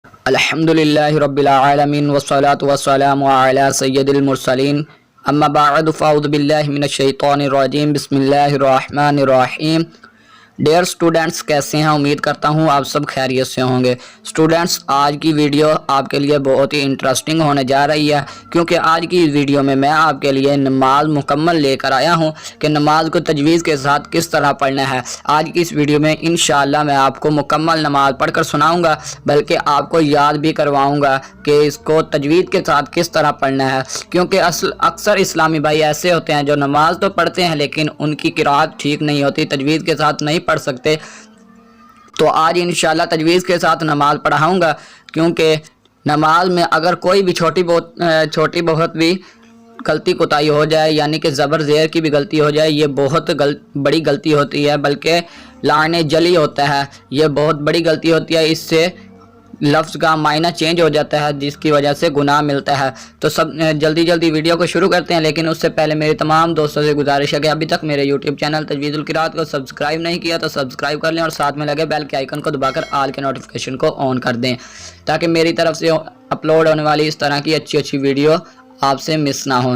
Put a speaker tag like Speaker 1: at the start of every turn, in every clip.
Speaker 1: الحمدللہ رب العالمین والصلاة والسلام علی سید المرسلین اما بعد فاعوذ باللہ من الشیطان الرجیم بسم اللہ الرحمن الرحیم۔ ڈیئر اسٹوڈنٹس، کیسے ہیں؟ امید کرتا ہوں آپ سب خیریت سے ہوں گے۔ اسٹوڈنٹس، آج کی ویڈیو آپ کے لیے بہت ہی انٹرسٹنگ ہونے جا رہی ہے، کیونکہ آج کی ویڈیو میں آپ کے لیے نماز مکمل لے کر آیا ہوں کہ نماز کو تجویز کے ساتھ کس طرح پڑھنا ہے۔ آج کی اس ویڈیو میں انشاءاللہ میں آپ کو مکمل نماز پڑھ کر سناؤں گا، بلکہ آپ کو یاد بھی کرواؤں گا کہ اس کو تجوید کے ساتھ کس طرح پڑھنا ہے، کیونکہ اکثر اسلامی بھائی ایسے ہوتے ہیں جو نماز تو پڑھتے ہیں لیکن ان کی قرات ٹھیک نہیں ہوتی، تجوید کے ساتھ نہیں پڑھ سکتے۔ تو آج انشاءاللہ تجویز کے ساتھ نماز پڑھاؤں گا، کیونکہ نماز میں اگر کوئی بھی چھوٹی بہت بھی غلطی کوتاہی ہو جائے، یعنی کہ زبر زیر کی بھی غلطی ہو جائے، یہ بہت بڑی غلطی ہوتی ہے، بلکہ لعن جلی ہوتا ہے، یہ بہت بڑی غلطی ہوتی ہے۔ اس سے لفظ کا معنی چینج ہو جاتا ہے، جس کی وجہ سے گناہ ملتا ہے۔ تو سب جلدی ویڈیو کو شروع کرتے ہیں، لیکن اس سے پہلے میرے تمام دوستوں سے گزارش ہے کہ ابھی تک میرے یوٹیوب چینل تجوید القراءت کو سبسکرائب نہیں کیا تو سبسکرائب کر لیں، اور ساتھ میں لگے بیل کے آئیکن کو دبا کر آل کے نوٹیفیکیشن کو آن کر دیں، تاکہ میری طرف سے اپلوڈ ہونے والی اس طرح کی اچھی ویڈیو آپ سے مس نہ ہو۔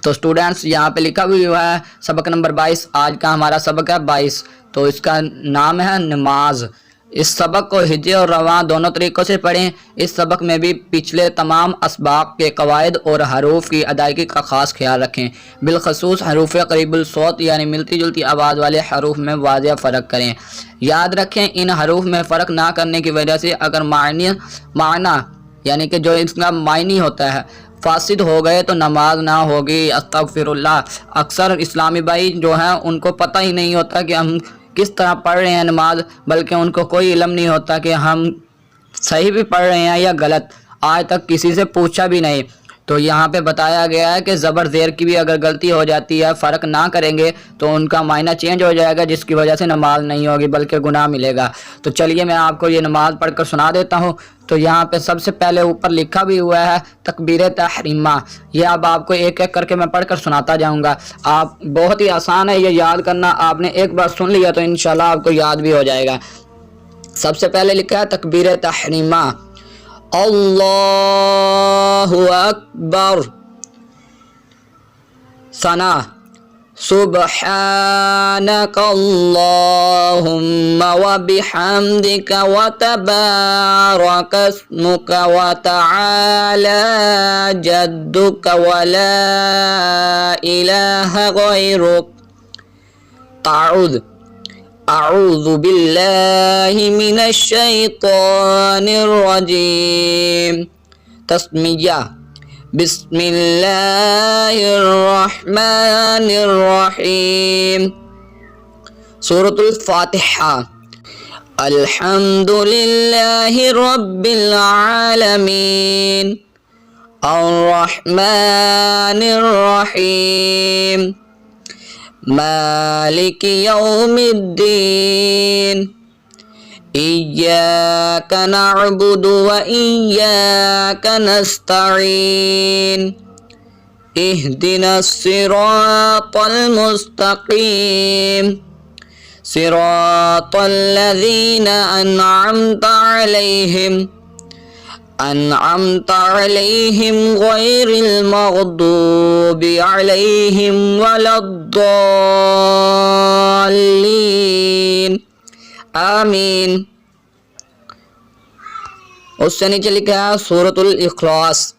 Speaker 1: تو سٹوڈنٹس، یہاں پہ لکھا بھی ہوا ہے سبق نمبر 22، آج کا ہمارا سبق ہے 22، تو اس کا نام ہے نماز۔ اس سبق کو ہجے اور رواں دونوں طریقوں سے پڑھیں۔ اس سبق میں بھی پچھلے تمام اسباق کے قواعد اور حروف کی ادائیگی کا خاص خیال رکھیں، بالخصوص حروف قریب الصوت یعنی ملتی جلتی آواز والے حروف میں واضح فرق کریں۔ یاد رکھیں، ان حروف میں فرق نہ کرنے کی وجہ سے اگر معنی یعنی کہ جو اس کا معنی ہوتا ہے فاسد ہو گئے تو نماز نہ ہوگی۔ استغفر اللہ۔ اکثر اسلامی بھائی جو ہیں ان کو پتہ ہی نہیں ہوتا کہ ہم کس طرح پڑھ رہے ہیں نماز، بلکہ ان کو کوئی علم نہیں ہوتا کہ ہم صحیح بھی پڑھ رہے ہیں یا غلط، آج تک کسی سے پوچھا بھی نہیں۔ تو یہاں پہ بتایا گیا ہے کہ زبر زیر کی بھی اگر غلطی ہو جاتی ہے، فرق نہ کریں گے تو ان کا معنی چینج ہو جائے گا، جس کی وجہ سے نماز نہیں ہوگی بلکہ گناہ ملے گا۔ تو چلیے میں آپ کو یہ نماز پڑھ کر سنا دیتا ہوں۔ تو یہاں پہ سب سے پہلے اوپر لکھا بھی ہوا ہے تکبیر تحریمہ، یہ اب آپ کو ایک ایک کر کے میں پڑھ کر سناتا جاؤں گا۔ آپ بہت ہی آسان ہے یہ یاد کرنا، آپ نے ایک بار سن لیا تو انشاءاللہ آپ کو یاد بھی ہو جائے گا۔ سب سے پہلے لکھا ہے تکبیر تحریمہ، اللہ اکبر، ثنا، سبحانک اللہم وبحمدک وتبارک اسمک وتعالی جدک ولا الہ غیرک، اعوذ باللہ من الشیطان الرجیم، تسمیہ، بسم اللہ الرحمن الرحیم، سورۃ الفاتحہ، الحمد للہ رب العالمین، الرحمن الرحیم، مالک یوم الدین، ایاک نعبد و ایاک نستعین، اہدنا الصراط المستقیم، صراط الذین انعمت علیہم غیر المغضوب علیہم ولا الضالین، آمین۔ اس سے نیچے لکھا ہے سورۃ الاخلاص،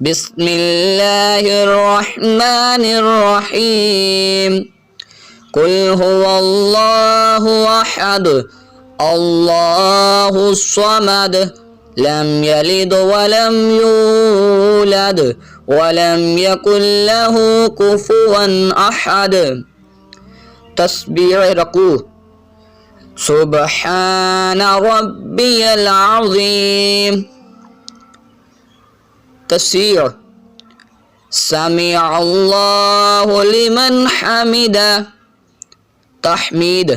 Speaker 1: بسم اللہ الرحمن الرحیم، قل هو اللہ احد اللہ الصمد لم یلد ولم یولد ولم یکن له کفوا احد، تسبیح رکوع، سبحان ربی العظیم، تسبیح، سمع اللہ لمن حمدہ، تحمید،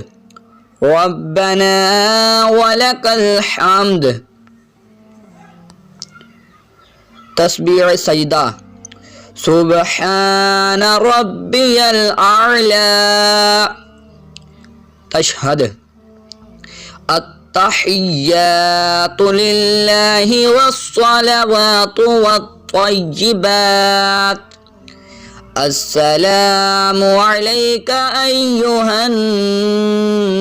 Speaker 1: ربنا ولک الحمد، تسبیح سجدہ، سبحان ربی الاعلی، تشہد، التحيات لله والصلوات والطيبات السلام عليك أيها النبي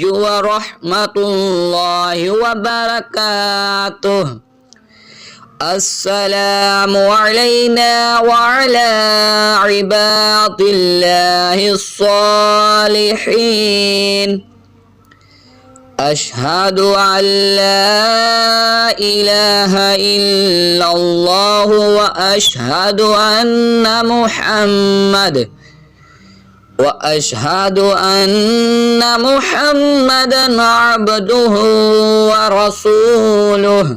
Speaker 1: ورحمة الله وبركاته السلام علينا وعلى عباد الله الصالحين أشهد أن لا إله إلا الله وأشهد أن محمدا عبده ورسوله.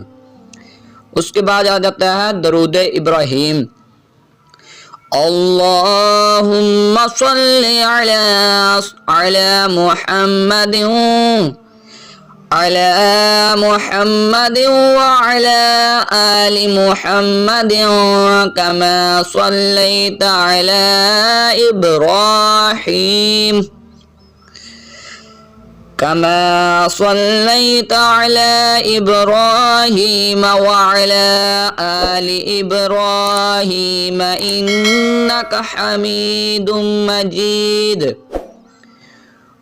Speaker 1: اس کے بعد آ جاتا ہے درود ابراہیم. اللہم صلی علی محمد وعلى آل محمد كما صليت على إبراهيم وعلى آل إبراهيم إنك حميد مجيد.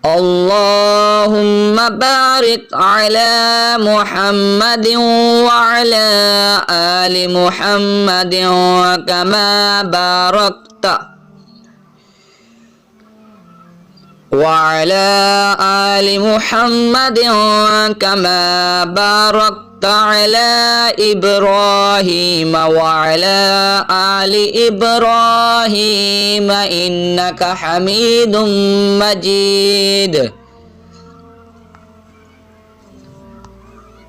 Speaker 1: اللهم بارك على محمد وعلى آل محمد كما باركت على إبراهيم وعلى آل إبراهيم إنك حميد مجيد.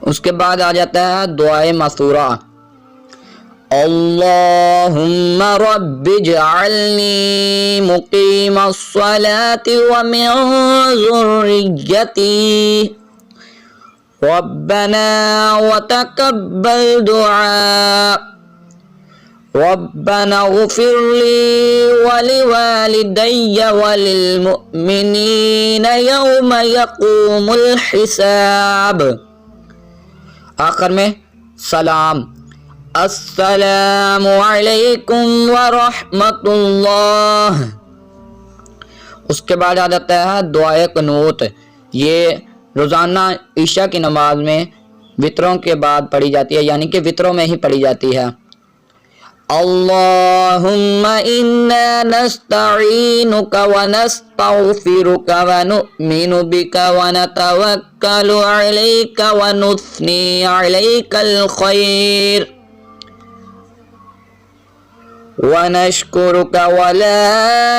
Speaker 1: اس کے بعد آ جاتا ہے دعائے ماثورہ. اللهم رب اجعلني مقيم الصلاة ومن ذريتي ربنا وتقبل دعاء ربنا اغفر لي ولوالدي وللمؤمنين يوم يقوم الحساب. آخر میں سلام. السلام علیکم ورحمۃ اللہ. اس کے بعد آ جاتا ہے دعائے قنوت. یہ روزانہ عشاء کی نماز میں وطروں کے بعد پڑھی جاتی ہے، یعنی کہ وطروں میں ہی پڑھی جاتی ہے. اللہم انا نستعینک ونستغفرک ونؤمن بک ونتوکل علیک ونثنی علیک الخیر ونشكرك ولا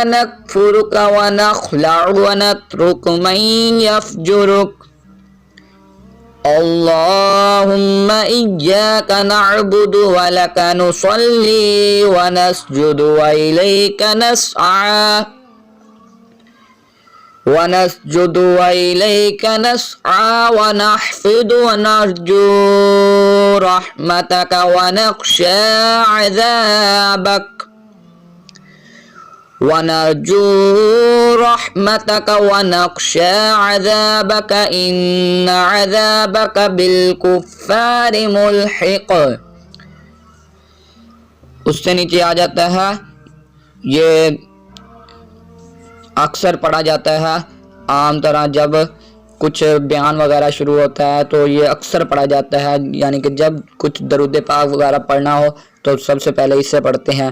Speaker 1: نكفرك ونخلع ونترك من يفجرك. اللهم إياك نعبد ولك نصلي ونسجد وإليك نسعى ونحفظ ونرجو رحمتك ونخشى عذابك إن عذابك بالكفار ملحق. اس سے نیچے آ جاتا ہے، یہ اکثر پڑھا جاتا ہے عام طرح جب کچھ بیان وغیرہ شروع ہوتا ہے تو یہ اکثر پڑھا جاتا ہے، یعنی کہ جب کچھ درود پاک وغیرہ پڑھنا ہو تو سب سے پہلے اس سے پڑھتے ہیں.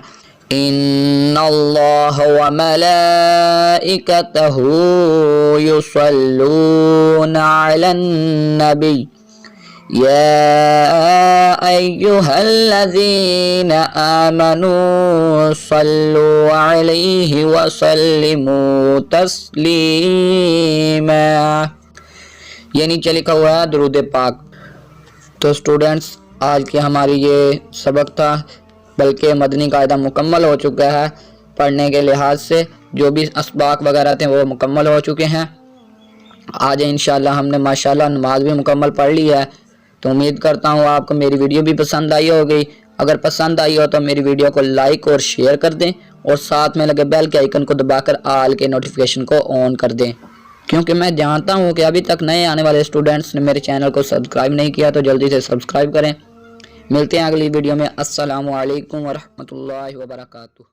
Speaker 1: ان اللہ وملائکتہ یصلون علی النبی یا ایہا الذین آمنوا صلوا علیہ وسلموا تسلیما. یہ نیچے لکھا ہوا ہے درود پاک. تو اسٹوڈنٹس، آج کی ہماری یہ سبق تھا، بلکہ مدنی قاعدہ مکمل ہو چکا ہے. پڑھنے کے لحاظ سے جو بھی اسباق وغیرہ تھے وہ مکمل ہو چکے ہیں. آج انشاءاللہ ہم نے ماشاءاللہ نماز بھی مکمل پڑھ لی ہے. تو امید کرتا ہوں آپ کو میری ویڈیو بھی پسند آئی ہوگی. اگر پسند آئی ہو تو میری ویڈیو کو لائک اور شیئر کر دیں، اور ساتھ میں لگے بیل کے آئیکن کو دبا کر آل کے نوٹیفیکیشن کو آن کر دیں. کیونکہ میں جانتا ہوں کہ ابھی تک نئے آنے والے اسٹوڈنٹس نے میرے چینل کو سبسکرائب نہیں کیا، تو جلدی سے سبسکرائب کریں۔ ملتے ہیں اگلی ویڈیو میں۔ السلام علیکم ورحمۃ اللہ وبرکاتہ۔